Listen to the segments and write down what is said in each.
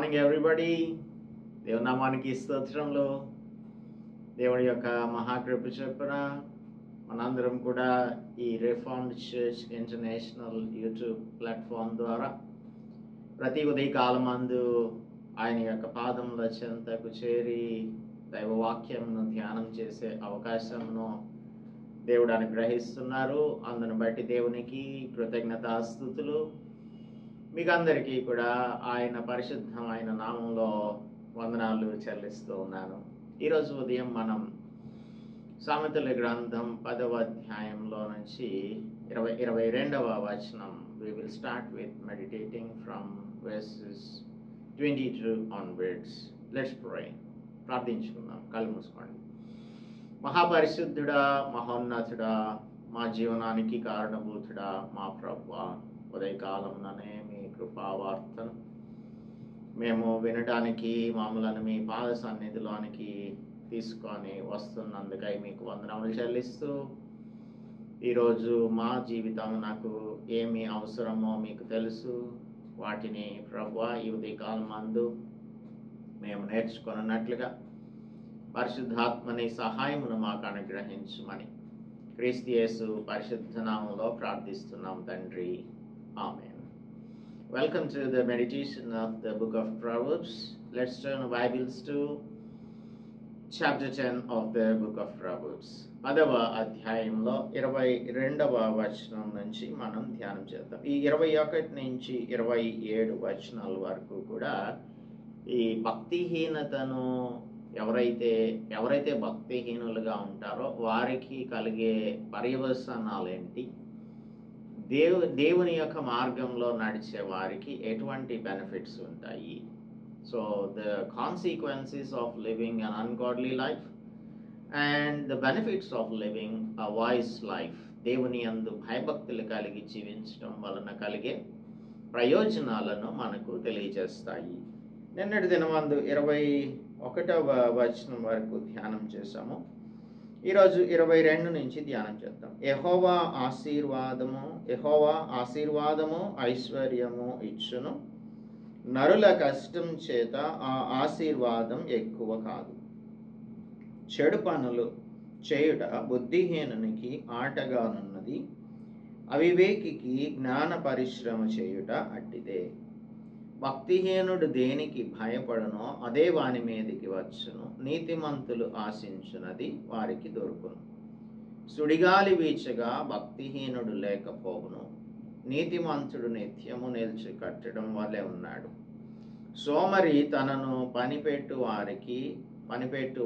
Morning everybody. దేవుని నామానికి స్తోత్రములు. దేవుడి యొక్క మహాకృప చొప్పున మనందరం కూడా ఈ reformed church international YouTube platform ద్వారా ప్రతి ఉదయకాలమందు ఆయన యొక్క పాదముల చెంతకు చేరి దైవవాక్యంను ధ్యానం చేసే అవకాశమును దేవుడు అనుగ్రహిస్తున్నారు. అందును బట్టి దేవునికి కృతజ్ఞతాస్తుతులు. మీకు అందరికీ కూడా ఆయన పరిశుద్ధమైన నామంలో వందనాలు చెల్లిస్తూ ఉన్నాను. ఈరోజు ఉదయం మనం సామెతల గ్రంథం 10వ అధ్యాయంలో నుంచి 22వ వచనం we will start with meditating from verses 22 onwards. Let's pray. ప్రార్థించుకుందాం. కళ్ళు మూసుకోండి. మహాపరిశుద్ధుడా, మహోన్నతుడా, మా జీవనానికి కారణభూతుడా, మా ప్రభువా, ఉదయకాలంలోనే మీ కృపావార్తను మేము వినడానికి మమ్మలను మీ పాద సన్నిధిలోనికి తీసుకొని వస్తున్నందుకై మీకు వందనములు చెల్లిస్తూ, ఈరోజు మా జీవితం నాకు ఏమి అవసరమో మీకు తెలుసు. వాటిని ప్రభువా ఈ ఉదయకాలం మందు మేము నేర్చుకున్నట్లుగా పరిశుద్ధాత్మని సహాయమును మాకు అనుగ్రహించమని క్రీస్తు యేసు పరిశుద్ధ నామములో ప్రార్థిస్తున్నాం తండ్రి. Amen. Welcome to the meditation of the book of Proverbs. Let's turn our Bibles to chapter 10 of the book of Proverbs. 10వ అధ్యాయంలో 22వ వచనం నుంచి మనం ధ్యానం చేద్దాం. ఈ 21 నుంచి 27 వచనాల వరకు కూడా ఈ భక్తిహీనతను ఎవరైతే భక్తిహీనులుగా ఉంటారో వారికి కలిగే పర్యవసానాలేంటి, దేవుని యొక్క మార్గంలో నడిచే వారికి ఎటువంటి బెనిఫిట్స్ ఉంటాయి. So the consequences of living an ungodly life and the benefits of living a voice life. దేవుని యందు భయభక్తులు కలిగి జీవించడం వలన కలిగే ప్రయోజనాలను మనకు తెలియజేస్తాయి. నిన్నటి దినమందు 21వ వచనం వరకు ధ్యానం చేశాము. ఈరోజు 22 నుంచి ధ్యానం చేద్దాం. యెహోవా ఆశీర్వాదము ఐశ్వర్యము ఇచ్చును, నరుల కష్టం చేత ఆ ఆశీర్వాదం ఎక్కువ కాదు. చెడు పనులు చేయుట బుద్ధిహీనునికి ఆటగానున్నది, అవివేకికి జ్ఞాన పరిశ్రమ చేయుట అట్టిదే. భక్తిహీనుడు దేనికి భయపడనో అదే వాని మీదికి వచ్చును, నీతిమంతులు ఆశించున్నది వారికి దొరుకును. సుడిగాలి వీచగా భక్తిహీనుడు లేకపోవును, నీతిమంతుడు నిత్యము నిలిచి కట్టడం వలె ఉన్నాడు. సోమరి తనను పనిపెట్టు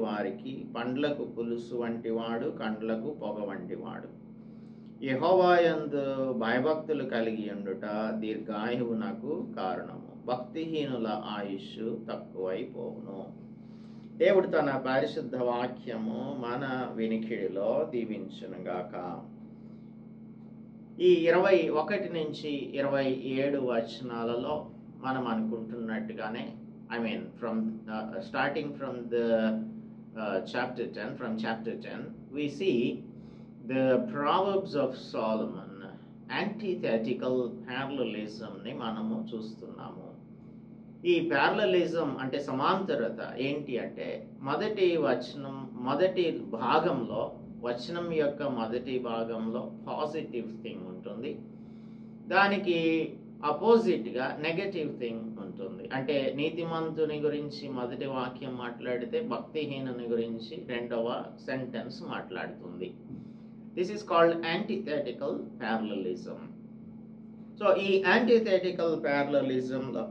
వారికి పండ్లకు పులుసు వంటివాడు, కండ్లకు పొగ వంటివాడు. యెహోవా యందు భయభక్తులు కలిగి ఉండుట దీర్ఘాయువునకు కారణము, భక్తిహీనుల ఆయుష్ తక్కువైపోవును. దేవుడు తన పరిశుద్ధ వాక్యము మన వినికిడిలో దీవించునుగాక. ఈ 21 నుంచి 27 వచనాలలో మనం అనుకుంటున్నట్టుగానే from starting from the chapter 10, we see the Proverbs of Solomon, antithetical parallelism ని మనము చూస్తున్నాము. ఈ ప్యారలలిజం అంటే సమాంతరత ఏంటి అంటే, వచనం యొక్క మొదటి భాగంలో పాజిటివ్ థింగ్ ఉంటుంది, దానికి అపోజిట్గా నెగటివ్ థింగ్ ఉంటుంది. అంటే నీతిమంతుని గురించి మొదటి వాక్యం మాట్లాడితే భక్తిహీనుని గురించి రెండవ సెంటెన్స్ మాట్లాడుతుంది. This is called antithetical parallelism. So ఈ antithetical parallelismలో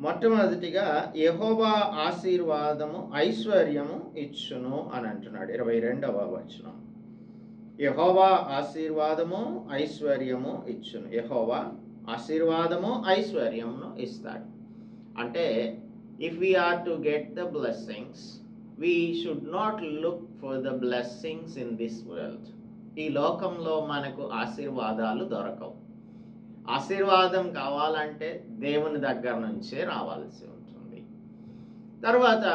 మొట్టమొదటిగా యెహోవా ఆశీర్వాదము ఐశ్వర్యము ఇచ్చును అని అంటున్నాడు 22వ వచనం. యెహోవా ఆశీర్వాదము ఐశ్వర్యము ఇచ్చును. యెహోవా ఆశీర్వాదము ఐశ్వర్యమును ఇస్తాడు. అంటే if we are to get the blessings, we should not look for the blessings in this world. ఈ లోకంలో మనకు ఆశీర్వాదాలు దొరకవు. ఆశీర్వాదం కావాలంటే దేవుని దగ్గర నుంచే రావాల్సి ఉంటుంది. తర్వాత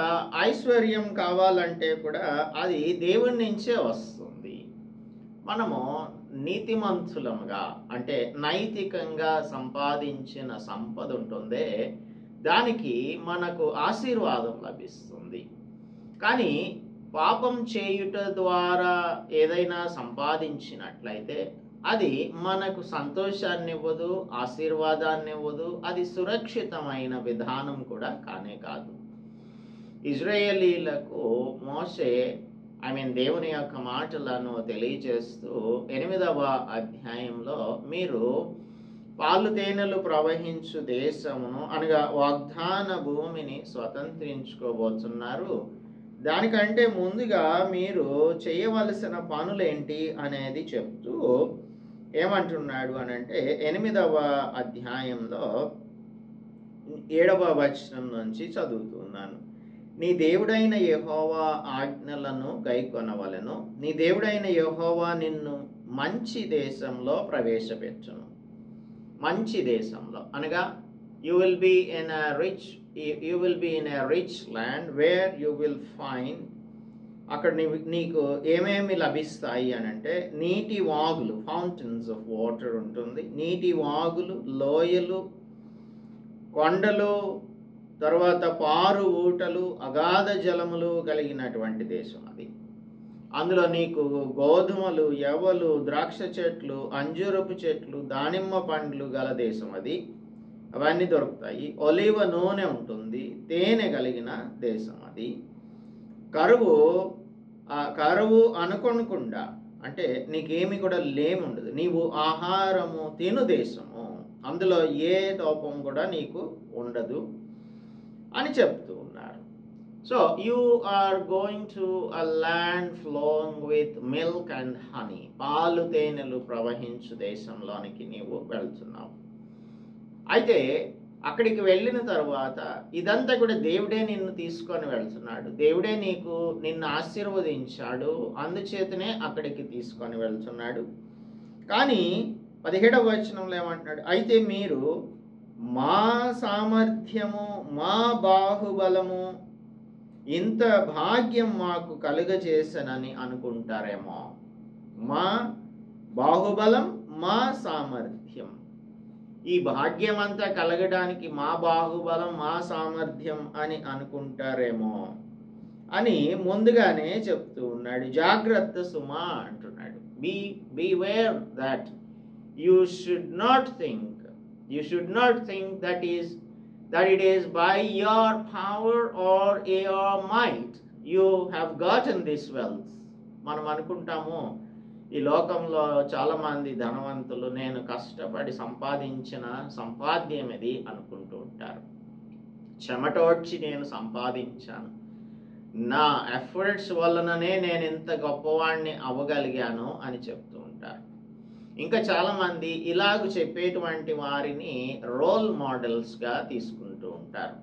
ఐశ్వర్యం కావాలంటే కూడా అది దేవుని నుంచే వస్తుంది. మనము నీతిమంతులంగా అంటే నైతికంగా సంపాదించిన సంపద ఉంటుందే, దానికి మనకు ఆశీర్వాదం లభిస్తుంది. కానీ పాపం చేయుట ద్వారా ఏదైనా సంపాదించినట్లయితే అది మనకు సంతోషాన్ని ఇవ్వదు, ఆశీర్వాదాన్ని ఇవ్వదు, అది సురక్షితమైన విధానం కూడా కానే కాదు. ఇజ్రాయేలీలకు మోషే దేవుని యొక్క మాటలను తెలియజేస్తూ 8వ అధ్యాయంలో మీరు పాలు తేనెలు ప్రవహించు దేశమును అనగా వాగ్దాన భూమిని స్వతంత్రించుకోబోతున్నారు. దానికంటే ముందుగా మీరు చేయవలసిన పనులేంటి అనేది చెప్తూ ఏమంటున్నాడు అనంటే 8వ అధ్యాయంలో 7వ వచనం నుంచి చదువుతున్నాను. నీ దేవుడైన యెహోవా ఆజ్ఞలను గైకొనవలెను. నీ దేవుడైన యెహోవా నిన్ను మంచి దేశంలో ప్రవేశపెట్టును. మంచి దేశంలో అనగా you will be in a rich land where you will find అక్కడ నీకు ఏమేమి లభిస్తాయి అనంటే నీటి వాగులు, ఫౌంటైన్స్ ఆఫ్ వాటర్ ఉంటుంది, నీటి వాగులు, లోయలు, కొండలు, తర్వాత పారు ఊటలు, అగాధ జలములు కలిగినటువంటి దేశం అది. అందులో నీకు గోధుమలు, యవలు, ద్రాక్ష చెట్లు, అంజూరపు చెట్లు, దానిమ్మ పండ్లు గల దేశం అది. అవన్నీ దొరుకుతాయి. ఒలివ నూనె ఉంటుంది, తేనె కలిగిన దేశం అది. కరువు అనుకోకుండా అంటే నీకేమి కూడా లేముండదు, నీవు ఆహారము తిను దేశము, అందులో ఏ లోపం కూడా నీకు ఉండదు అని చెప్తూ ఉన్నారు. So you are going to a land flowing with milk and honey, పాలు తేనెలు ప్రవహించు దేశంలోనికి నీవు వెళ్తున్నావు. అయితే అక్కడికి వెళ్ళిన తర్వాత ఇదంతా కూడా దేవుడే నిన్ను తీసుకొని వెళ్తున్నాడు, దేవుడే నిన్ను ఆశీర్వదించాడు, అందుచేతనే అక్కడికి తీసుకొని వెళ్తున్నాడు. కానీ 17వ వచనంలో ఏమంటున్నాడు, అయితే మీరు మా సామర్థ్యము, మా బాహుబలము, ఇంత భాగ్యం మాకు కలుగజేసనని అనుకుంటారేమో. మా బాహుబలం, మా సామర్థ్యం, ఈ భాగ్యం అంతా కలగడానికి మా బాహుబలం, మా సామర్థ్యం అని అనుకుంటారేమో అని ముందుగానే చెప్తూ ఉన్నాడు. జాగ్రత్త సుమా అంటున్నాడు. Beware that you should not think that it is by your power or your might you have gotten this wealth. మనం అనుకుంటాము ఈ లోకంలో చాలామంది ధనవంతులు నేను కష్టపడి సంపాదించిన సంపాద్యం ఇది అనుకుంటూ ఉంటారు. చెమటోడ్చి నేను సంపాదించాను, నా ఎఫర్ట్స్ వలననే నేను ఇంత గొప్పవాడిని అవ్వగలిగాను అని చెప్తూ ఉంటారు. ఇంకా చాలామంది ఇలాగ చెప్పేటువంటి వారిని రోల్ మోడల్స్గా తీసుకుంటూ ఉంటారు.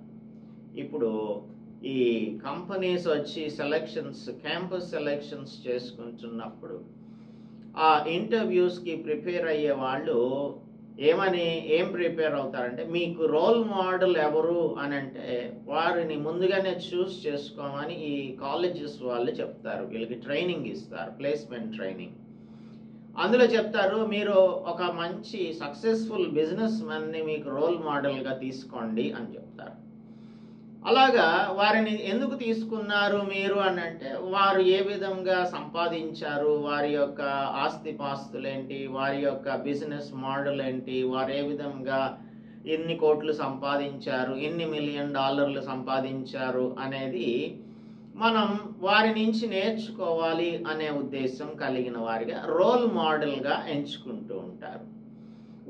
ఇప్పుడు ఈ కంపెనీస్ వచ్చి క్యాంపస్ సెలెక్షన్స్ చేసుకుంటున్నప్పుడు ఆ ఇంటర్వ్యూస్కి ప్రిపేర్ అయ్యే వాళ్ళు ఏం ప్రిపేర్ అవుతారంటే, మీకు రోల్ మోడల్ ఎవరు అని అంటే వారిని ముందుగానే చూస్ చేసుకోమని ఈ కాలేజెస్ వాళ్ళు చెప్తారు. వీళ్ళకి ట్రైనింగ్ ఇస్తారు, ప్లేస్మెంట్ ట్రైనింగ్. అందులో చెప్తారు, మీరు ఒక మంచి సక్సెస్ఫుల్ బిజినెస్ మ్యాన్ని మీకు రోల్ మోడల్గా తీసుకోండి అని చెప్తారు. అలాగా వారిని ఎందుకు తీసుకున్నారు మీరు అని అంటే, వారు ఏ విధంగా సంపాదించారు, వారి యొక్క ఆస్తిపాస్తులేంటి, వారి యొక్క బిజినెస్ మోడల్ ఏంటి, వారు ఏ విధంగా ఎన్ని కోట్లు సంపాదించారు, ఎన్ని $1 మిలియన్ సంపాదించారు అనేది మనం వారి నుంచి నేర్చుకోవాలి అనే ఉద్దేశం కలిగిన వారిగా రోల్ మోడల్గా ఎంచుకుంటూ ఉంటారు.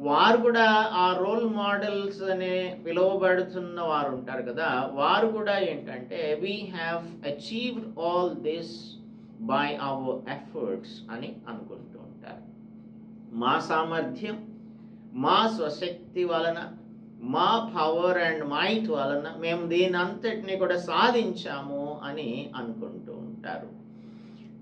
వారు కూడా ఆ రోల్ మోడల్స్ అనే పిలువబడుతున్న వారు ఉంటారు కదా, వారు కూడా ఏంటంటే we have achieved all this by our efforts అని అనుకుంటూ ఉంటారు. మా సామర్థ్యం, మా స్వశక్తి వలన, మా పవర్ అండ్ మైట్ వలన మేము దీని అంతటిని కూడా సాధించాము అని అనుకుంటూ ఉంటారు.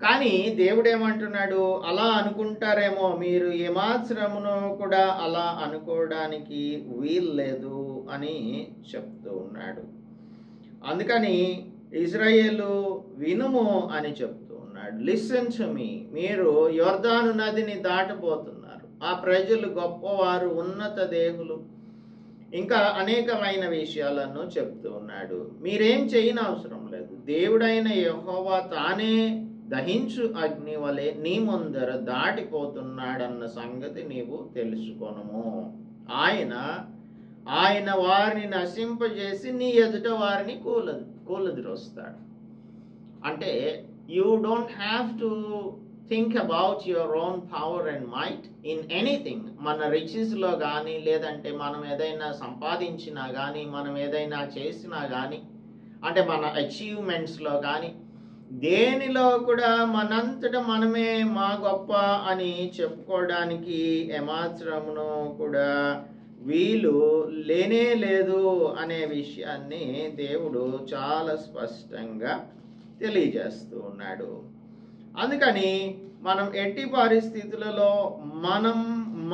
కానీ దేవుడు ఏమంటున్నాడు, అలా అనుకుంటారేమో, మీరు ఏమాత్రమునో కూడా అలా అనుకోవడానికి వీల్లేదు అని చెప్తూ ఉన్నాడు. అందుకని ఇజ్రాయేలు వినుము అని చెప్తూ ఉన్నాడు. Listen to me. మీరు యొర్దాను నదిని దాటబోతున్నారు. ఆ ప్రజలు గొప్పవారు, ఉన్నత దేహులు, ఇంకా అనేకమైన విషయాలను చెప్తూ ఉన్నాడు. మీరేం చేయని అవసరం లేదు. దేవుడైన యెహోవా తానే దహించు అగ్ని వలె నీ ముందర దాటిపోతున్నాడన్న సంగతి నీవు తెలుసుకొనుము. ఆయన వారిని నశింపజేసి నీ ఎదుట వారిని కూలద్రోస్తాడు. అంటే you don't have to think about your own power and might in anything. మన రిచెస్లో కానీ, లేదంటే మనం ఏదైనా సంపాదించినా కానీ, మనం ఏదైనా చేసినా కానీ, అంటే మన అచీవ్మెంట్స్లో కానీ, దేనిలో కూడా మనంతట మనమే మా గొప్ప అని చెప్పుకోవడానికి ఏమాత్రమును కూడా వీలు లేనే లేదు అనే విషయాన్ని దేవుడు చాలా స్పష్టంగా తెలియజేస్తూ ఉన్నాడు. అందుకని మనం ఎట్టి పరిస్థితులలో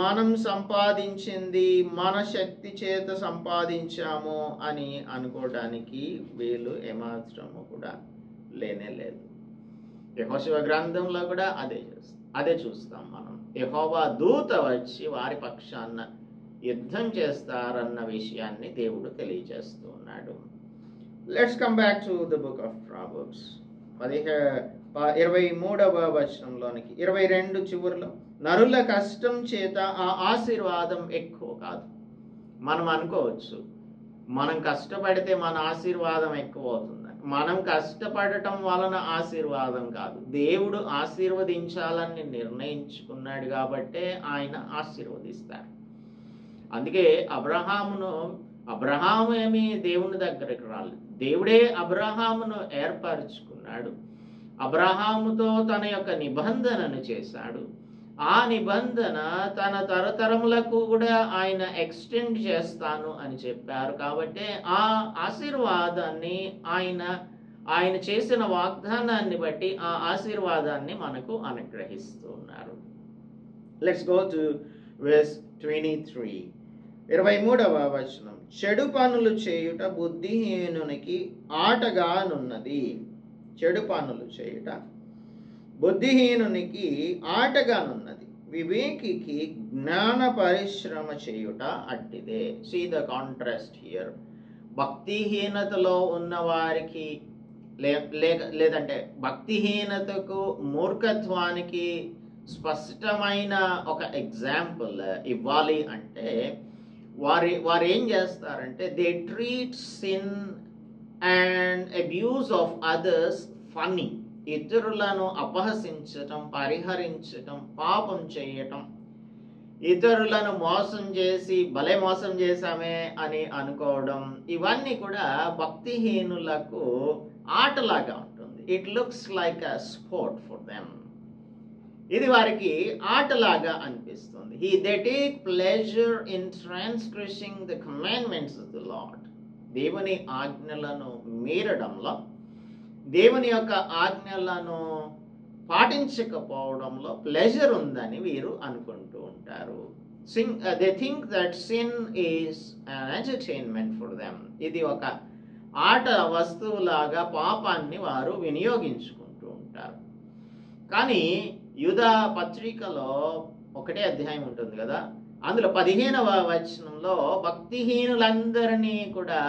మనం సంపాదించింది మన శక్తి చేత సంపాదించాము అని అనుకోవడానికి వీలు ఏమాత్రము కూడా లేనే లేదు. యెహోషువ గ్రంథంలో కూడా అదే చూస్తాం మనం. యెహోవా దూత వచ్చి వారి పక్షాన యుద్ధం చేస్తారన్న విషయాన్ని దేవుడు తెలియజేస్తూ ఉన్నాడు. Let's come back to the book of Proverbs 23వ వచనంలోనికి 22 చివరిలో, నరుల కష్టం చేత ఆ ఆశీర్వాదం ఎక్కువ కాదు. మనం అనుకోవచ్చు మనం కష్టపడితే మన ఆశీర్వాదం ఎక్కువ అవుతుందని. మనం కష్టపడటం వలన ఆశీర్వాదం కాదు, దేవుడు ఆశీర్వదించాలని నిర్ణయించుకున్నాడు కాబట్టే ఆయన ఆశీర్వదిస్తాడు. అందుకే అబ్రహాము ఏమీ దేవుని దగ్గరికి రాలేదు, దేవుడే అబ్రహామును ఏర్పరచుకున్నాడు. అబ్రహాముతో తన యొక్క నిబంధనను చేశాడు. ఆ నిబంధన తన తరతరములకు కూడా ఆయన ఎక్స్టెండ్ చేస్తాను అని చెప్పారు. కాబట్టి ఆ ఆశీర్వాదాన్ని ఆయన చేసిన వాగ్దానాన్ని బట్టి ఆ ఆశీర్వాదాన్ని మనకు అనుగ్రహిస్తూ ఉన్నారు. Let's go to verse 23. 23వ వచనం, చెడు పనులు చేయుట బుద్ధిహీనునికి ఆటగానున్నది. చెడు పనులు చేయుట బుద్ధిహీనునికి ఆటగానున్నది, వివేకికి జ్ఞాన పరిశ్రమ చేయుట అట్టిదే. See the contrast here. భక్తిహీనతలో ఉన్న వారికి లేదంటే భక్తిహీనతకు, మూర్ఖత్వానికి స్పష్టమైన ఒక ఎగ్జాంపుల్ ఇవ్వాలి అంటే వారు ఏం చేస్తారంటే they treat sin and abuse of others funny. ఇతరులను అపహసించటం, పరిహరించటం, పాపం చేయటం, ఇతరులను మోసం చేసి భలే మోసం చేశామే అని అనుకోవడం, ఇవన్నీ కూడా భక్తిహీనులకు ఆటలాగా ఉంటుంది. It looks like a sport for them. ఇది వారికి ఆటలాగా అనిపిస్తుంది. They take pleasure in transgressing the commandments of the Lord. దేవుని ఆజ్ఞలను మీరడంలో, దేవుని యొక్క ఆజ్ఞలను పాటించకపోవడంలో ప్లెజర్ ఉందని వీరు అనుకుంటూ ఉంటారు. They think that sin is an entertainment for them. ఇది ఒక ఆట వస్తువులాగా పాపాన్ని వారు వినియోగించుకుంటూ ఉంటారు. కానీ యూదా పత్రికలో 1వ అధ్యాయం ఉంటుంది కదా, అందులో 15వ వచనంలో భక్తిహీనులందరినీ కూడా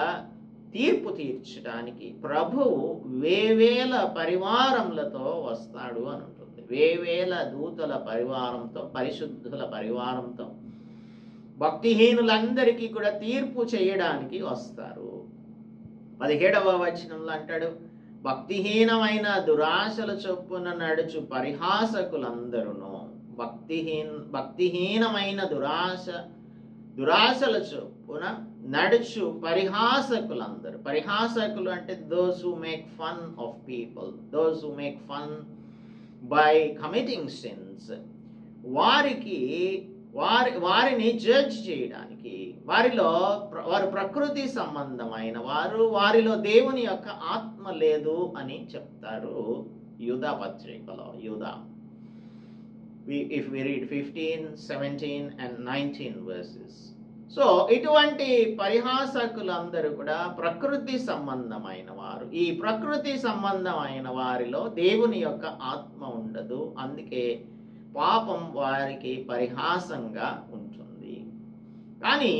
తీర్పు తీర్చడానికి ప్రభువు వేవేల పరివారములతో వస్తాడు అని ఉంటుంది. వేవేల దూతల పరివారంతో, పరిశుద్ధుల పరివారంతో భక్తిహీనులందరికీ కూడా తీర్పు చేయడానికి వస్తారు. 17వ వచనంలో అంటాడు, భక్తిహీనమైన దురాశల చొప్పున నడుచు పరిహాసకులందరూ. భక్తిహీనమైన దురాశల చొప్పున నడుచు పరిహాసకులందరూ. పరిహాసకులు అంటే those who make fun of people, those who make fun by committing sins. వారిని జడ్జ్ చేయడానికి, వారు ప్రకృతి సంబంధమైన వారు, వారిలో దేవుని యొక్క ఆత్మ లేదు అని చెప్తారు యూదా పత్రికలో. యూదా, if we read 15, 17 and 19 verses. So ఇటువంటి పరిహాసకులందరూ కూడా ప్రకృతి సంబంధమైన వారు. ఈ ప్రకృతి సంబంధమైన వారిలో దేవుని యొక్క ఆత్మ ఉండదు. అందుకే పాపం వారికి పరిహాసంగా ఉంటుంది. కానీ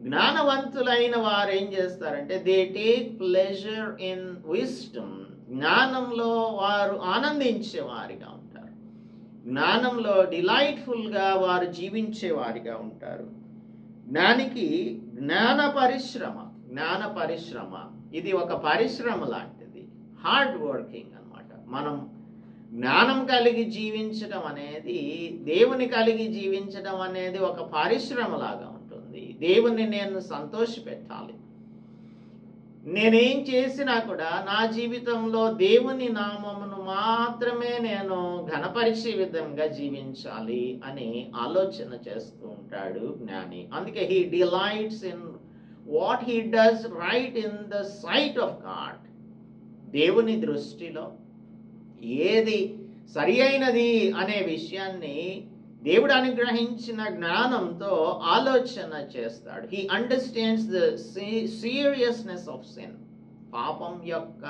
జ్ఞానవంతులైన వారు ఏం చేస్తారంటే they take pleasure in wisdom. జ్ఞానంలో వారు ఆనందించే వారిగా ఉంటారు. జ్ఞానంలో డిలైట్ఫుల్గా వారు జీవించే వారిగా ఉంటారు. జ్ఞానికి జ్ఞాన పరిశ్రమ ఇది ఒక పరిశ్రమ లాంటిది. హార్డ్ వర్కింగ్ అన్నమాట. మనం జ్ఞానం కలిగి జీవించడం అనేది, దేవుని కలిగి జీవించడం అనేది ఒక పరిశ్రమ లాగా ఉంటుంది. దేవుని నేను సంతోషపెట్టాలి. నేనేం చేసినా కూడా నా జీవితంలో దేవుని నామమును మాత్రమే నేను ఘనపరిచే విధంగా జీవించాలి అని ఆలోచన చేస్తూ ఉంటాడు జ్ఞాని. అందుకే he delights in what he does right in the sight of God. దేవుని దృష్టిలో ఏది సరి అయినది అనే విషయాన్ని దేవుడు అనుగ్రహించిన జ్ఞానంతో ఆలోచన చేస్తాడు. He understands the seriousness of sin. పాపం యొక్క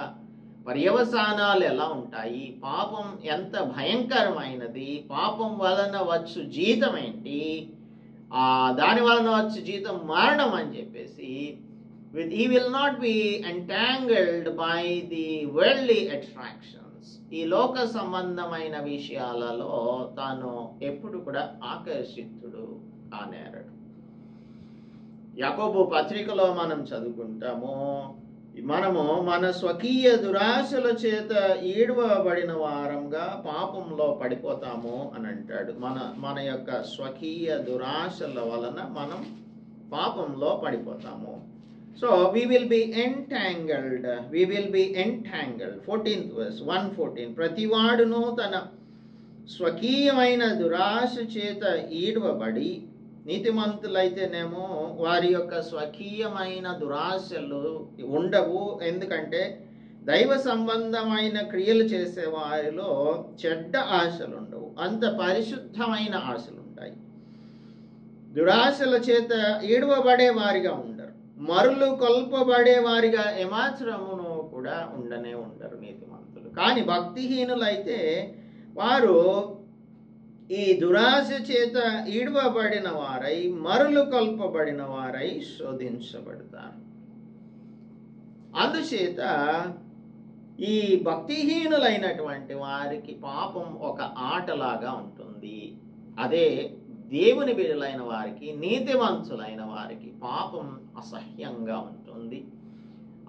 పర్యవసానాలు ఎలా ఉంటాయి, పాపం ఎంత భయంకరమైనది, పాపం వలన వచ్చు జీతం ఏంటి, దాని వలన వచ్చు జీతం మరణం అని చెప్పేసి he will not be entangled by the worldly attractions. ఈ లోక సంబంధమైన విషయాలలో తాను ఎప్పుడు కూడా ఆకర్షితుడు కానేరడు. యాకోబు పత్రికలో మనం చదువుకుంటాము, మనము మన స్వకీయ దురాశల చేత ఈడవబడిన వారంగా పాపంలో పడిపోతాము అని అంటాడు. మన యొక్క స్వకీయ దురాశల వలన మనం పాపంలో పడిపోతాము. So we will be entangled. 14th verse 1:14. ప్రతివాడును తన స్వకీయమైన దురాశ చేత ఈడవబడి, నీతిమంతులైతేనేమో వారి యొక్క స్వకీయమైన దురాశలు ఉండవు. ఎందుకంటే దైవ సంబంధమైన క్రియలు చేసే వారిలో చెడ్డ ఆశలు ఉండవు, అంత పరిశుద్ధమైన ఆశలు ఉంటాయి. దురాశల చేత ఈడవబడే వారిగా ఉండరు, మరులు కొల్పబడే వారిగా ఏమాత్రమును కూడా ఉండరు నీతిమంతులు. కానీ భక్తిహీనులైతే వారు ఈ దురాశ చేత ఈడవబడిన వారై, మరులు కొల్పబడిన వారై శోధించబడతారు. అందుచేత ఈ భక్తిహీనులైనటువంటి వారికి పాపం ఒక ఆటలాగా ఉంటుంది. అదే దేవుని బిడ్డలైన వారికి, నీతివంతులైన వారికి పాపం అసహ్యంగా ఉంటుంది.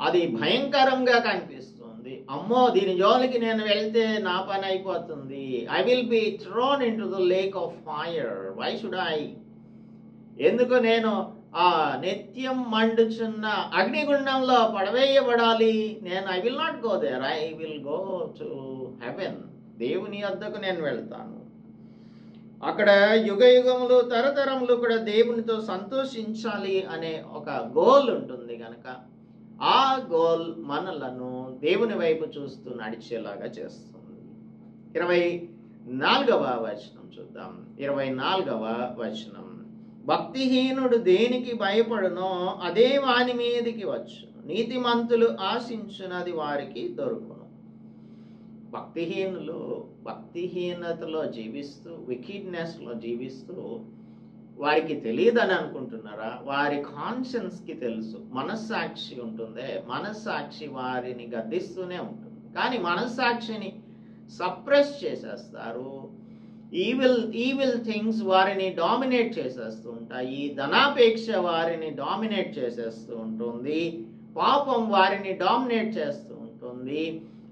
అది భయంకరంగా కనిపిస్తుంది. అమ్మో, దీని జోలికి నేను వెళ్తే నా పని అయిపోతుంది. I will be thrown into the lake of fire. Why should I? ఎందుకు నేను ఆ నిత్యం మండుచున్న అగ్నిగుండంలో పడవేయబడాలి? I will not go there. I will go to heaven. దేవుని వద్దకు నేను వెళ్తాను. అక్కడ యుగ యుగములు తరతరములు కూడా దేవునితో సంతోషించాలి అనే ఒక గోల్ ఉంటుంది కనుక ఆ గోల్ మనలను దేవుని వైపు చూస్తూ నడిచేలాగా చేస్తుంది. 24వ వచనం చూద్దాం. 24వ వచనం. భక్తిహీనుడు దేనికి భయపడునో అదే వాని మీదికి వచ్చు, నీతిమంతులు ఆశించున్నది వారికి దొరుకును. భక్తిహీనులు భక్తిహీనతలో జీవిస్తూ, వికిడ్నెస్లో జీవిస్తూ వారికి తెలియదని అనుకుంటున్నారా? వారి కాన్షియన్స్కి తెలుసు, మనస్సాక్షి ఉంటుందే, మనస్సాక్షి వారిని గద్దిస్తూనే ఉంటుంది. కానీ మనస్సాక్షిని సప్రెస్ చేసేస్తారు. ఈవిల్ థింగ్స్ వారిని డామినేట్ చేసేస్తూ ఉంటాయి. ధనాపేక్ష వారిని డామినేట్ చేసేస్తూ ఉంటుంది. పాపం వారిని డామినేట్ చేస్తూ ఉంటుంది.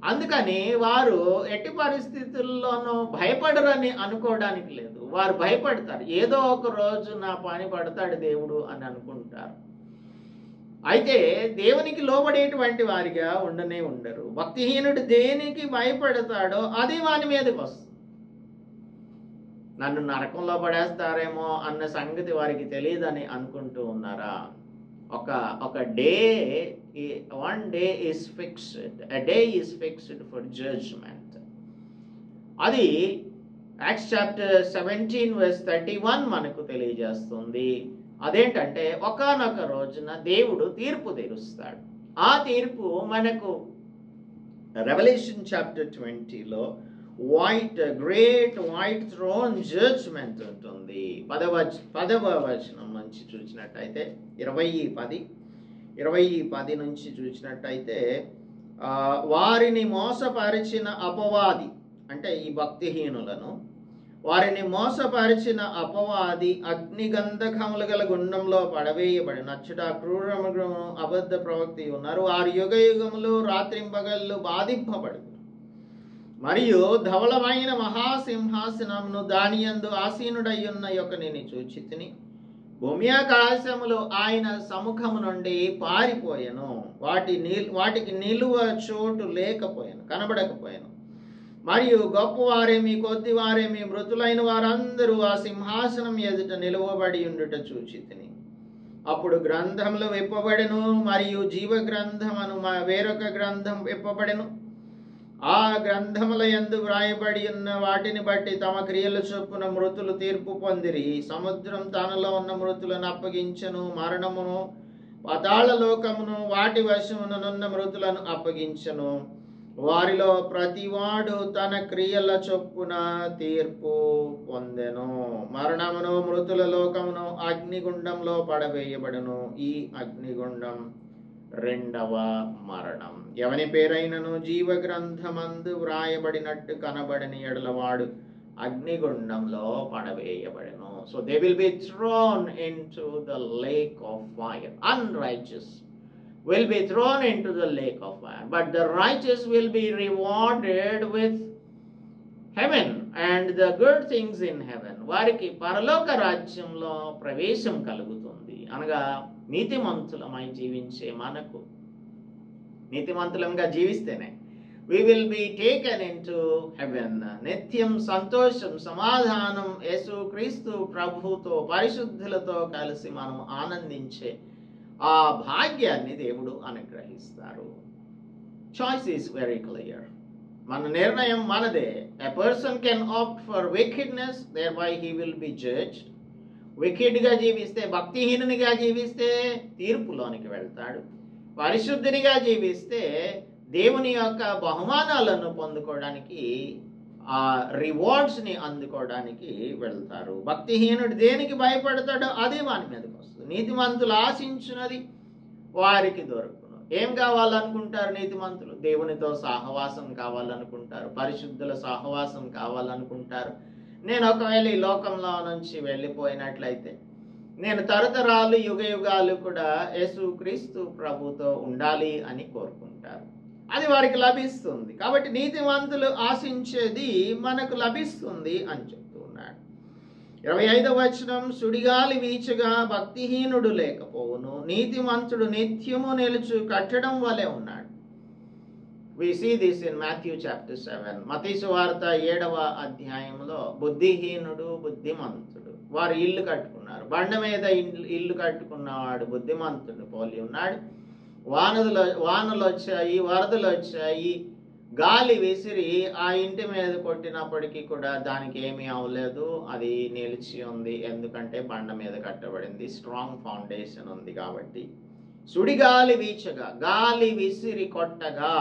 అందుకని వారు ఎట్టి పరిస్థితుల్లోనూ భయపడరని అనుకోవడానికి లేదు. వారు భయపడతారు. ఏదో ఒక రోజు నా పని పడతాడు దేవుడు అని అనుకుంటారు. అయితే దేవునికి లోబడేటువంటి వారిగా ఉండరు. భక్తిహీనుడు దేనికి భయపడతాడో అది వాని మీదకి వస్తుంది. నన్ను నరకంలో పడేస్తారేమో అన్న సంగతి వారికి తెలియదని అనుకుంటూ ఉన్నారా? ఒక day, one day is fixed. A day is fixed for judgment. అది Acts chapter 17 verse 31 మనకు తెలియజేస్తుంది. అదేంటంటే ఒకానొక రోజున దేవుడు తీర్పు తీరుస్తాడు. ఆ తీర్పు మనకు రెవల్యూషన్ చాప్టర్ 20లో గ్రేట్ వైట్ థ్రోన్ జడ్జ్మెంట్ ఉంటుంది. 10వ వచనం నుంచి చూసినట్టయితే 20:10 నుంచి చూసినట్టయితే వారిని మోసపరిచిన అపవాది, అంటే ఈ భక్తిహీనులను వారిని మోసపరిచిన అపవాది అగ్నిగంధకములు గల గుండంలో పడవేయబడి నచ్చట క్రూరమును అబద్ధ ప్రవక్తి ఉన్నారు. వారు యుగ యుగములు రాత్రింపగళ్ళు బాధింపబడు. మరియు ధవళమైన మహాసింహాసనమును దానియందు ఆసీనుడయ్యున్న యొక్కనిని చూచితిని. భూమి ఆకాశములు ఆయన సముఖము నుండి పారిపోయెను. వాటికి నిలువ చోటు లేకపోయాను, కనబడకపోయాను. మరియు గొప్పవారేమి కొద్దివారేమి మృతులైన వారందరూ ఆ సింహాసనం ఎదుట నిలువబడి ఉండుట చూచితిని. అప్పుడు గ్రంథములు విప్పబడెను, మరియు జీవ గ్రంథమను వేరొక గ్రంథం విప్పబడెను. ఆ గ్రంథముల యందు వ్రాయబడి ఉన్న వాటిని బట్టి తమ క్రియల చొప్పున మృతులు తీర్పు పొందిరి. సముద్రం తనలో ఉన్న మృతులను అప్పగించెను. మరణమును పాతాళ లోకమును వాటి వశమునున్న మృతులను అప్పగించెను. వారిలో ప్రతివాడు తన క్రియల చొప్పున తీర్పు పొందెను. మరణమును మృతుల లోకమును అగ్నిగుండంలో పడవేయబడును. ఈ అగ్నిగుండం రెండవ మరణం. ఎవని పేరైనను జీవ గ్రంథమందు వ్రాయబడినట్టు కనబడని ఎడలవాడు అగ్నిగుండంలో పడవేయబడెను. So they will be thrown into the lake of fire. Unrighteous will be thrown into the lake of fire, but the righteous will be rewarded with heaven and the good things in heaven. వారికి పరలోక రాజ్యంలో ప్రవేశం కలుగుతుంది. అనగా నీతిమంతులమై జీవించే మనకు, నీతిమంతులంగా జీవిస్తేనే we will be taken into heaven. నిత్యం సంతోషం, సమాధానం యేసు క్రీస్తు ప్రభుతో పరిశుద్ధులతో కలిసి మనం ఆనందించే ఆ భాగ్యాన్ని దేవుడు అనుగ్రహిస్తారు. Choice is very clear. మన నిర్ణయం మనదే. A person can opt for wickedness, thereby he will be judged. వికెడ్గా జీవిస్తే, భక్తిహీనునిగా జీవిస్తే తీర్పులోనికి వెళ్తాడు. పరిశుద్ధునిగా జీవిస్తే దేవుని యొక్క బహుమానాలను పొందుకోవడానికి, ఆ రివార్డ్స్ని అందుకోవడానికి వెళ్తారు. భక్తిహీనుడు దేనికి భయపడతాడో అదే వాని మీదకి వస్తుంది. నీతిమంతులు ఆశించినది వారికి దొరుకును. ఏం కావాలనుకుంటారు నీతిమంతులు? దేవునితో సహవాసం కావాలనుకుంటారు, పరిశుద్ధుల సహవాసం కావాలనుకుంటారు. నేను ఒకవేళ ఈ లోకంలో నుంచి వెళ్ళిపోయినట్లయితే నేను తరతరాలు యుగ యుగాలు కూడా యేసు క్రీస్తు ప్రభుతో ఉండాలి అని కోరుకుంటారు. అది వారికి లభిస్తుంది. కాబట్టి నీతిమంతులు ఆశించేది మనకు లభిస్తుంది అని చెప్తూ ఉన్నాడు. 25వ వచనం, సుడిగాలి వీచగా భక్తిహీనుడు లేకపోవును, నీతిమంతుడు నిత్యము నిలుచు కట్టడం వలె ఉన్నాడు. We see this in Matthew chapter 7. మత్తయి సువార్త 7వ అధ్యాయంలో బుద్ధిహీనుడు, బుద్ధిమంతుడు వారు ఇల్లు కట్టుకున్నారు. బండ మీద ఇల్లు కట్టుకున్నవాడు బుద్ధిమంతుడు పోలి ఉన్నాడు. వానలు వచ్చాయి, వరదలు వచ్చాయి, గాలి విసిరి ఆ ఇంటి మీద కొట్టినప్పటికీ కూడా దానికి ఏమీ అవ్వలేదు. అది నిలిచి ఉంది. ఎందుకంటే బండ మీద కట్టబడింది, స్ట్రాంగ్ ఫౌండేషన్ ఉంది కాబట్టి. సుడిగాలి వీచగా, గాలి విసిరి కొట్టగా,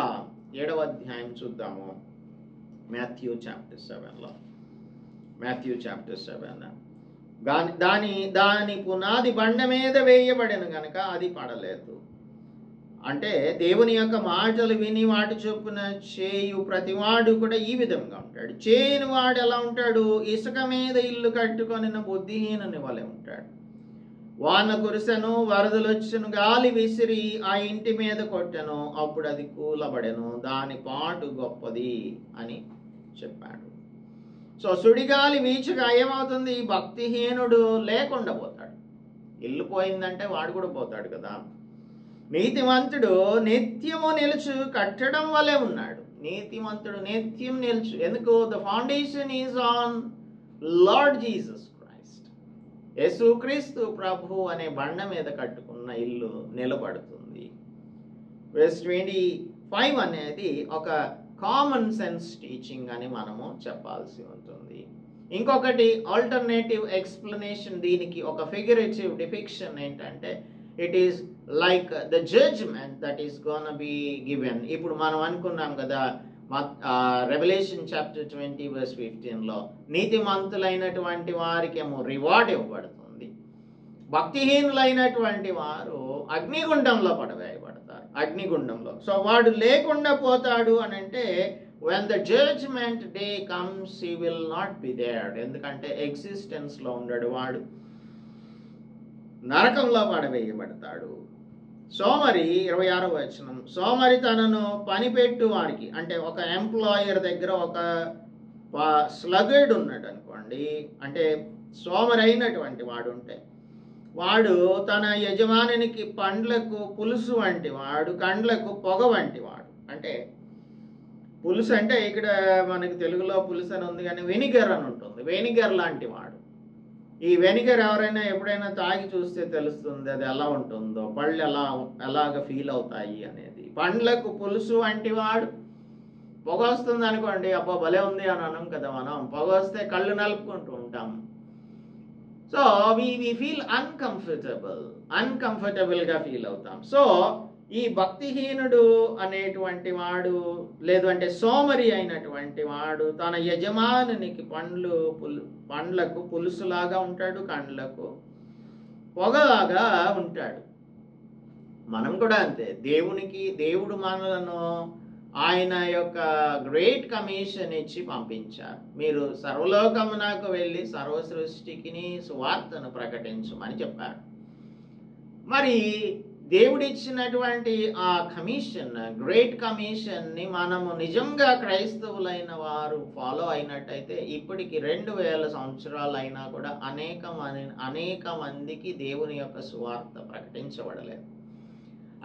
7వ అధ్యాయం చూద్దాము. మాథ్యూ చాప్టర్ 7లో, మాథ్యూ చాప్టర్ 7 దాని పునాది బండ మీద వేయబడిన గనక అది పడలేదు. అంటే దేవుని యొక్క మాటలు విని వాటి చొప్పున చేయు ప్రతివాడు కూడా ఈ విధంగా ఉంటాడు. చేయని వాడు ఎలా ఉంటాడు? ఇసుక మీద ఇల్లు కట్టుకొని బుద్ధిహీనుని వలె ఉంటాడు. వాన కురిసెను, వరదలు వచ్చెను, గాలి విసిరి ఆ ఇంటి మీద కొట్టెను, అప్పుడు అది కూలబడెను, దాని పాటు గొప్పది అని చెప్పాడు. సో సుడిగాలి వీచగా ఏమవుతుంది? భక్తిహీనుడు లేకుండా పోతాడు. ఇల్లు పోయిందంటే వాడు కూడా పోతాడు కదా. నీతిమంతుడు నిత్యము నిలుచు కట్టడం వలె ఉన్నాడు. నీతిమంతుడు నిత్యం నిలుచు. ఎందుకు? The foundation is on lord Jesus Christ. యేసుక్రీస్తు ప్రభు అనే బండ మీద కట్టుకున్న ఇల్లు నిలబడుతుంది. verse 25 అనేది ఒక కామన్ సెన్స్ టీచింగ్ అని మనము చెప్పాల్సి ఉంటుంది. ఇంకొకటి ఆల్టర్నేటివ్ ఎక్స్ప్లెనేషన్, దీనికి ఒక ఫిగరేటివ్ డిపిక్షన్ ఏంటంటే, it is like the judgement that is gonna be given. ఇప్పుడు మనం అనుకున్నాం కదా, రెవల్యూషన్ చాప్టర్ 20 verse 15లో నీతిమంతులైనటువంటి వారికేమో రివార్డ్ ఇవ్వబడుతుంది, భక్తిహీనులైనటువంటి వారు అగ్నిగుండంలో పడవేయబడతారు, అగ్నిగుండంలో. సో వాడు లేకుండా పోతాడు అని అంటే, when the judgment day comes he will not be there. ఎందుకంటే ఎగ్జిస్టెన్స్లో ఉండడు, వాడు నరకంలో పడవేయబడతాడు. సోమరి 26వ వచనం, సోమరి తనను పనిపెట్టు వారికి, అంటే ఒక ఎంప్లాయర్ దగ్గర ఒక స్లగర్డ్ ఉన్నాడు అనుకోండి, అంటే సోమరి అయినటువంటి వాడు ఉంటే, వాడు తన యజమానికి పండ్లకు పులుసు వంటి వాడు, కండ్లకు పొగ వంటి వాడు. అంటే పులుసు అంటే ఇక్కడ మనకి తెలుగులో పులుసు అని ఉంది, కానీ వెనిగర్ అని ఉంటుంది, వెనిగర్ లాంటి వాడు. ఈ వెనిగర్ ఎవరైనా ఎప్పుడైనా తాగి చూస్తే తెలుస్తుంది అది ఎలా ఉంటుందో, పళ్ళు ఎలాగ ఫీల్ అవుతాయి అనేది. పండ్లకు పులుసు వంటి వాడు. పొగ వస్తుంది అనుకోండి, అబ్బా భలే ఉంది అని అనం కదా మనం. పొగ వస్తే కళ్ళు నలుపుకుంటూ ఉంటాం. సో వి ఫీల్ అన్కంఫర్టబుల్గా ఫీల్ అవుతాం. సో ఈ భక్తిహీనుడు అనేటువంటి వాడు, లేదు అంటే సోమరి అయినటువంటి వాడు, తన యజమానునికి పండ్లకు పులుసులాగా ఉంటాడు, కండ్లకు పొగలాగా ఉంటాడు. మనం కూడా అంతే. దేవుడు మనలను ఆయన యొక్క గ్రేట్ కమిషన్ ఇచ్చి పంపించారు. మీరు సర్వలోకమునకు వెళ్ళి సర్వ సృష్టికి సువార్తను ప్రకటించమని చెప్పారు. మరి దేవుడిచ్చినటువంటి ఆ కమిషన్, గ్రేట్ కమిషన్ని మనము నిజంగా క్రైస్తవులైన వారు ఫాలో అయినట్టయితే ఇప్పటికి 2000 సంవత్సరాలు అయినా కూడా అనేక మందికి దేవుని యొక్క సువార్త ప్రకటించబడలేదు.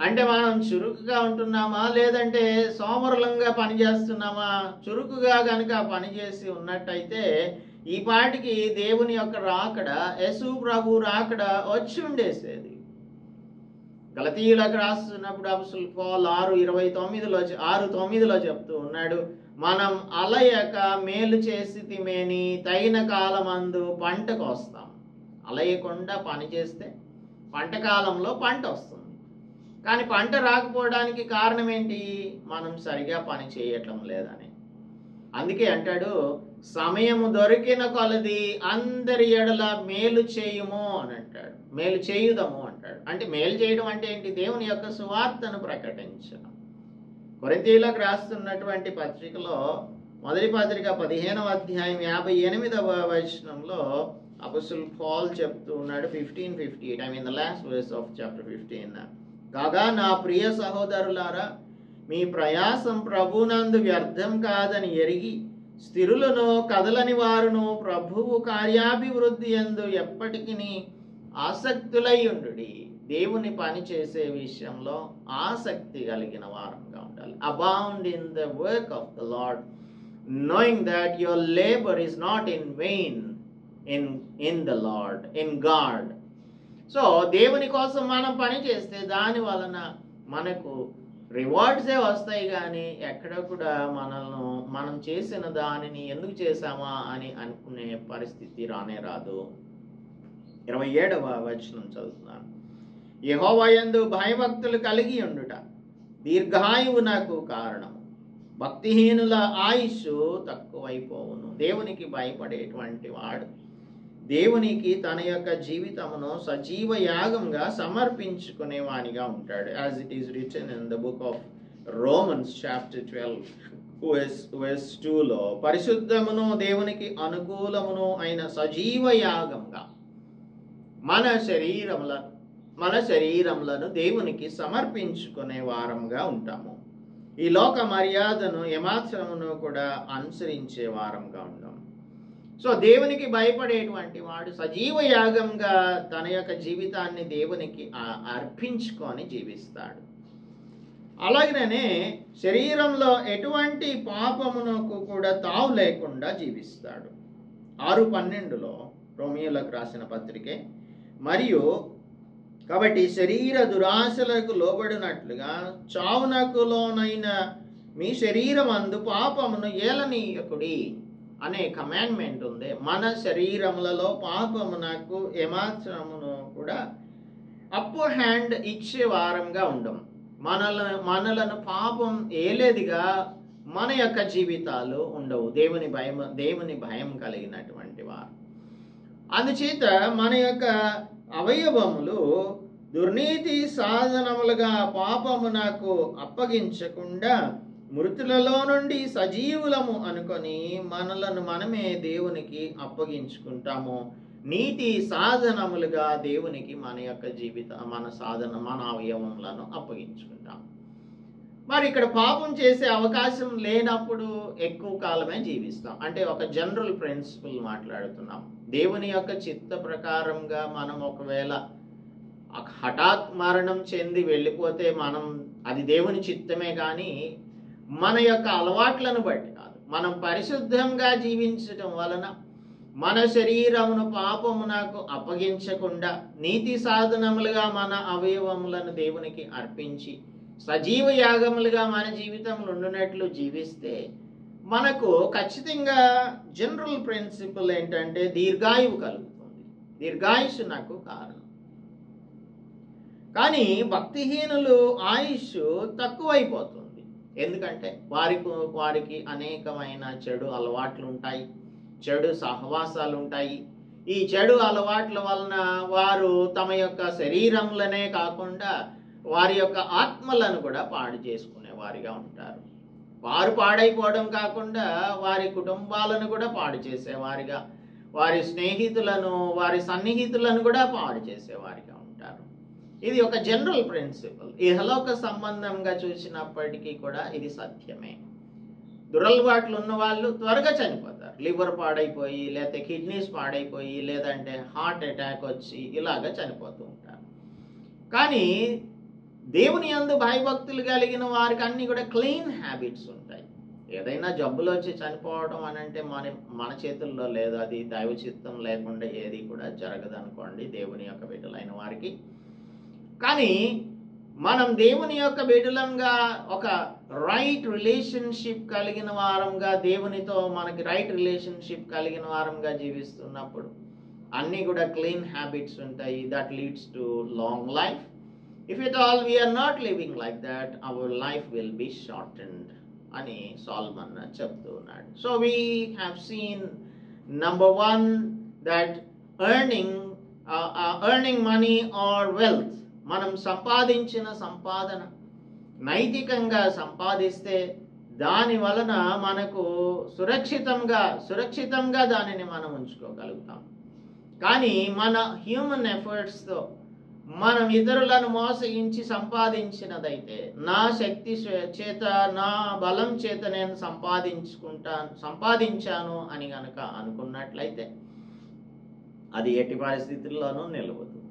అంటే మనం చురుకుగా ఉంటున్నామా, లేదంటే సోమరులంగా పనిచేస్తున్నామా? చురుకుగా కనుక పనిచేసి ఉన్నట్టయితే ఈ పాటికి దేవుని యొక్క రాకడ, యేసు ప్రభు రాకడ వచ్చి ఉండేసేది. గలతీయులకు రాస్తున్నప్పుడు అపోస్తలుడు పౌలు 6:9లో చెప్తూ ఉన్నాడు, మనం అలయక మేలు చేసితిమేని తగిన కాలమందు పంటకు వస్తాం. అలయకుండా పని చేస్తే పంట కాలంలో పంట వస్తుంది. కానీ పంట రాకపోవడానికి కారణం ఏంటి? మనం సరిగా పని చేయటం లేదని. అందుకే అంటాడు, సమయము దొరికిన కొలది అందరి ఎడల మేలు చేయుము అని అంటాడు, మేలు చేయుదము అంటాడు. అంటే మేలు చేయడం అంటే ఏంటి? దేవుని యొక్క సువార్తను ప్రకటించడం. కొరింథీయులకు రాస్తున్నటువంటి పత్రికలో మొదటి పత్రిక 15వ అధ్యాయం 58వ వచనంలో అపోస్తలుడు పౌలు చెప్తూ ఉన్నాడు, 15:58, I mean the last verse of chapter 15. కాగా నా ప్రియ సహోదరులారా, మీ ప్రయాసం ప్రభునందు వ్యర్థం కాదని ఎరిగి స్థిరులను కదలని వారును ప్రభువు కార్యాభివృద్ధి యందు ఎప్పటికీ ఆసక్తులై ఉండుడి. దేవుని పని చేసే విషయంలో ఆసక్తి కలిగిన వారంగా ఉండాలి. Abound in the work of the lord, knowing that your labor is not in vain in the Lord, in God. So దేవుని కోసం మనం పని చేస్తే దాని వలన మనకు రివార్డ్సే వస్తాయి, కానీ ఎక్కడ కూడా మనం చేసిన దానిని ఎందుకు చేశామా అని అనుకునే పరిస్థితి రానే రాదు. 27వ వచనం చదువుతున్నాను. యెహోవా యందు భయభక్తులు కలిగి ఉండుట దీర్ఘాయువునకు కారణము, భక్తిహీనుల ఆయుష్ తక్కువైపోవును. దేవునికి భయపడేటువంటి వాడు దేవునికి తన యొక్క జీవితమును సజీవ యాగంగా సమర్పించుకునేవానిగా ఉంటాడు. As it is written in the book of Romans chapter 12:2లో, పరిశుద్ధమును దేవునికి అనుకూలమును అయిన సజీవ యాగంగా మన శరీరములను దేవునికి సమర్పించుకునే వారంగా ఉంటాము. ఈ లోక మర్యాదను ఏమాత్రమును కూడా అనుసరించే వారంగా ఉంటాము. సో దేవునికి భయపడేటువంటి వాడు సజీవ యాగంగా తన యొక్క జీవితాన్ని దేవునికి అర్పించుకొని జీవిస్తాడు. అలాగనే శరీరంలో ఎటువంటి పాపమునకు కూడా తావు లేకుండా జీవిస్తాడు. 6:12లో రోమియోలకు రాసిన పత్రికే, మరియు కాబట్టి శరీర దురాశలకు లోబడినట్లుగా చావునకు లోనైన మీ శరీరమందు పాపమును ఏలనీయకుడి అనే కమాండ్మెంట్ ఉంది. మన శరీరములలో పాపమునకు ఏమాత్రమును కూడా అప్పర్ హ్యాండ్ ఇచ్చే వారంగా ఉండం. మనలను పాపం ఏలేదిగా మన యొక్క జీవితాలు ఉండవు. దేవుని భయం కలిగినటువంటి వారు. అందుచేత మన యొక్క అవయవములు దుర్నీతి సాధనములుగా పాపమునకు అప్పగించకుండా మృతులలో నుండి సజీవులము అనుకొని మనలను మనమే దేవునికి అప్పగించుకుంటాము. నీతి సాధనములుగా దేవునికి మన యొక్క మన అవయవములను అప్పగించుకుంటాం. మరి ఇక్కడ పాపం చేసే అవకాశం లేనప్పుడు ఎక్కువ కాలమే జీవిస్తాం. అంటే ఒక జనరల్ ప్రిన్సిపల్ మాట్లాడుతున్నాం. దేవుని యొక్క చిత్త ప్రకారంగా మనం ఒకవేళ హఠాత్ మరణం చెంది వెళ్ళిపోతే అది దేవుని చిత్తమే, కానీ మన యొక్క అలవాట్లను బట్టి కాదు. మనం పరిశుద్ధంగా జీవించటం వలన మన శరీరమును పాపమునకు అప్పగించకుండా నీతి సాధనములుగా మన అవయవములను దేవునికి అర్పించి సజీవ యాగములుగా మన జీవితంలో ఉండునట్లు జీవిస్తే మనకు ఖచ్చితంగా జనరల్ ప్రిన్సిపల్ ఏంటంటే దీర్ఘాయువు కలుగుతుంది. దీర్ఘాయుషు నాకు కారణం. కానీ భక్తిహీనులు ఆయుష్ తక్కువైపోతుంది. ఎందుకంటే వారికి అనేకమైన చెడు అలవాట్లు ఉంటాయి, చెడు సహవాసాలు ఉంటాయి. ఈ చెడు అలవాట్ల వలన వారు తమ యొక్క శరీరములనే కాకుండా వారి యొక్క ఆత్మలను కూడా పాడు చేసుకునే వారిగా ఉంటారు. వారు పాడైపోవడం కాకుండా వారి కుటుంబాలను కూడా పాడు చేసేవారిగా, వారి స్నేహితులను వారి సన్నిహితులను కూడా పాడు చేసేవారిగా ఉంటారు. ఇది ఒక జనరల్ ప్రిన్సిపల్. ఇహలోక సంబంధంగా చూసినప్పటికీ కూడా ఇది సత్యమే. దురలవాట్లు ఉన్న వాళ్ళు త్వరగా చనిపోతారు. లివర్ పాడైపోయి, లేకపోతే కిడ్నీస్ పాడైపోయి, లేదంటే హార్ట్ అటాక్ వచ్చి ఇలాగ చనిపోతూ ఉంటారు. కానీ దేవుని యందు భయభక్తులు కలిగిన వారికి అన్ని కూడా క్లీన్ హ్యాబిట్స్ ఉంటాయి. ఏదైనా జబ్బులు వచ్చి చనిపోవడం అని అంటే మన చేతుల్లో లేదు. అది దైవ చిత్తం లేకుండా ఏది కూడా జరగదు అనుకోండి దేవుని యొక్క బిడ్డలైన వారికి. కానీ మనం దేవుని యొక్క బిడ్డలంగా ఒక రైట్ రిలేషన్షిప్ కలిగిన వారంగా, దేవునితో మనకి రైట్ రిలేషన్షిప్ కలిగిన వారంగా జీవిస్తున్నప్పుడు అన్నీ కూడా క్లీన్ హ్యాబిట్స్ ఉంటాయి. That leads to long life. If at all we are not living like that, our life will be shortened అని సాల్మన్ చెప్తూ ఉన్నాడు. So we have seen number one that earning money or wealth, మనం సంపాదించిన సంపాదన నైతికంగా సంపాదిస్తే దాని వలన మనకు సురక్షితంగా దానిని మనం ఉంచుకోగలుగుతాం. కానీ మన హ్యూమన్ ఎఫర్ట్స్తో మనం ఇతరులను మోసగించి సంపాదించినదైతే, నా శక్తి చేత నా బలం చేత నేను సంపాదించాను అని గనక అనుకున్నట్లయితే అది ఎట్టి పరిస్థితుల్లోనూ నిలవదు.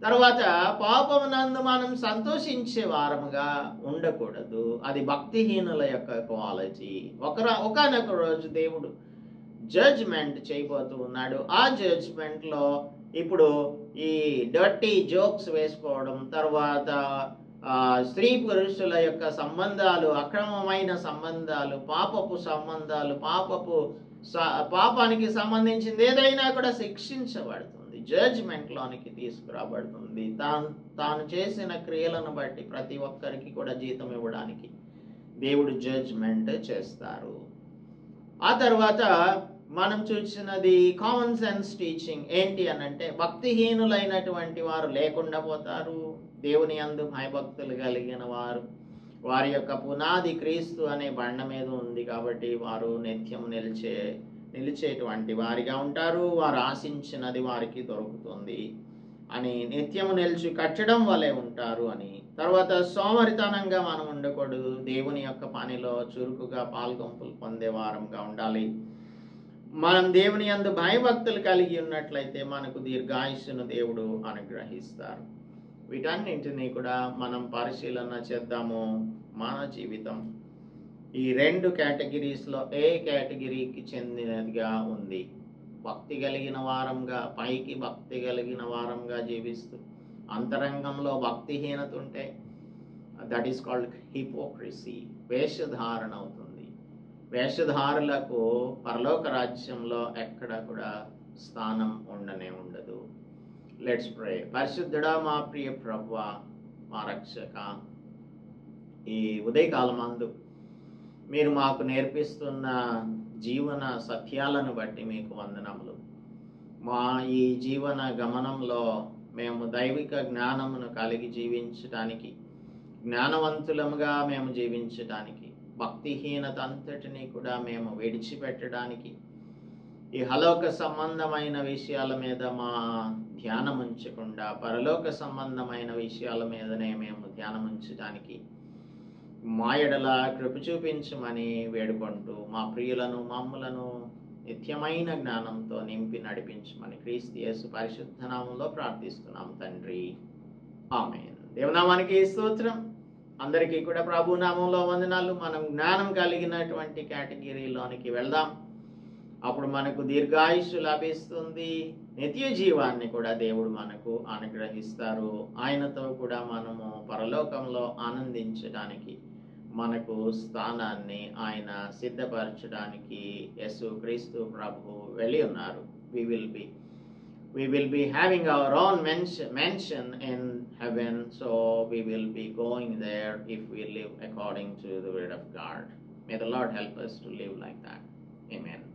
తర్వాత పాపమునందు మనం సంతోషించే వారముగా ఉండకూడదు. అది భక్తిహీనుల యొక్క క్వాలిటీ. ఒకనొక రోజు దేవుడు జడ్జ్మెంట్ చేయబోతూ ఉన్నాడు. ఆ జడ్జ్మెంట్లో ఇప్పుడు ఈ డర్టీ జోక్స్ వేసుకోవడం, తర్వాత స్త్రీ పురుషుల యొక్క సంబంధాలు, అక్రమమైన సంబంధాలు, పాపపు సంబంధాలు, పాపానికి సంబంధించింది ఏదైనా కూడా శిక్షించబడుతుంది, జడ్జ్మెంట్లోనికి తీసుకురాబడుతుంది. తాను చేసిన క్రియలను బట్టి ప్రతి ఒక్కరికి కూడా జీతం ఇవ్వడానికి దేవుడు జడ్జ్మెంట్ చేస్తారు. ఆ తర్వాత మనం చూసినది కామన్ సెన్స్ టీచింగ్. ఏంటి అనంటే భక్తిహీనులైనటువంటి వారు లేకుండా పోతారు. దేవుని యందు భయభక్తులు కలిగిన వారి యొక్క పునాది క్రీస్తు అనే బండ మీద ఉంది కాబట్టి వారు నిత్యం నిలిచేటువంటి వారిగా ఉంటారు. వారు ఆశించినది వారికి దొరుకుతుంది అని, నిత్యము నిలిచి కట్టడం వలె ఉంటారు అని. తర్వాత సోమరితనంగా మనం ఉండకూడదు. దేవుని యొక్క పనిలో చురుకుగా పాల్గొంపులు పొందే వారంగా ఉండాలి. మనం దేవుని యందు భయభక్తులు కలిగి ఉన్నట్లయితే మనకు దీర్ఘాయుష్ను దేవుడు అనుగ్రహిస్తారు. వీటన్నింటినీ కూడా మనం పరిశీలన చేద్దాము. మన జీవితం ఈ రెండు కేటగిరీస్లో ఏ కేటగిరీకి చెందినదిగా ఉంది? భక్తి కలిగిన వారంగా, పైకి భక్తి కలిగిన వారంగా జీవిస్తూ అంతరంగంలో భక్తిహీనత ఉంటే దట్ ఈస్ కాల్డ్ హిపోక్రసీ. వేషధారణ అవుతుంది. వేషధారులకు పరలోక రాజ్యంలో ఎక్కడ కూడా స్థానం ఉండదు. Let's pray. పరిశుద్ధుడా, మా ప్రియ ప్రభువా, మా రక్షక, ఈ ఉదయకాలమందు మీరు మాకు నేర్పిస్తున్న జీవన సత్యాలను బట్టి మీకు వందనములు. మా ఈ జీవన గమనంలో మేము దైవిక జ్ఞానమును కలిగి జీవించటానికి, జ్ఞానవంతులముగా మేము జీవించటానికి, భక్తిహీనత అంతటినీ కూడా మేము విడిచిపెట్టడానికి, ఈ హలోక సంబంధమైన విషయాల మీద మా ధ్యానం ఉంచకుండా పరలోక సంబంధమైన విషయాల మీదనే మేము ధ్యానం ఉంచడానికి మా ఎడల కృప చూపించమని వేడుకుంటూ, మా ప్రియులను మమ్ములను నిత్యమైన జ్ఞానంతో నింపి నడిపించమని క్రీస్తు యేసు పరిశుద్ధ నామంలో ప్రార్థిస్తున్నాం తండ్రి, ఆమేన్. దేవునామానికి స్తోత్రం. అందరికీ కూడా ప్రభు నామంలో వందనాలు. మనం జ్ఞానం కలిగినటువంటి కేటగిరీలోనికి వెళ్దాం. అప్పుడు మనకు దీర్ఘాయుష్షు లభిస్తుంది, నిత్య జీవాన్ని కూడా దేవుడు మనకు అనుగ్రహిస్తారు. ఆయనతో కూడా మనము పరలోకంలో ఆనందించడానికి, మనకు స్థానాన్ని ఆయన సిద్ధపరచడానికి యేసుక్రీస్తు ప్రభు వెళ్ళి ఉన్నారు. we will be having our own mansion in heaven, so we will be going there if we live according to the word of God. May the Lord help us to live like that. Amen.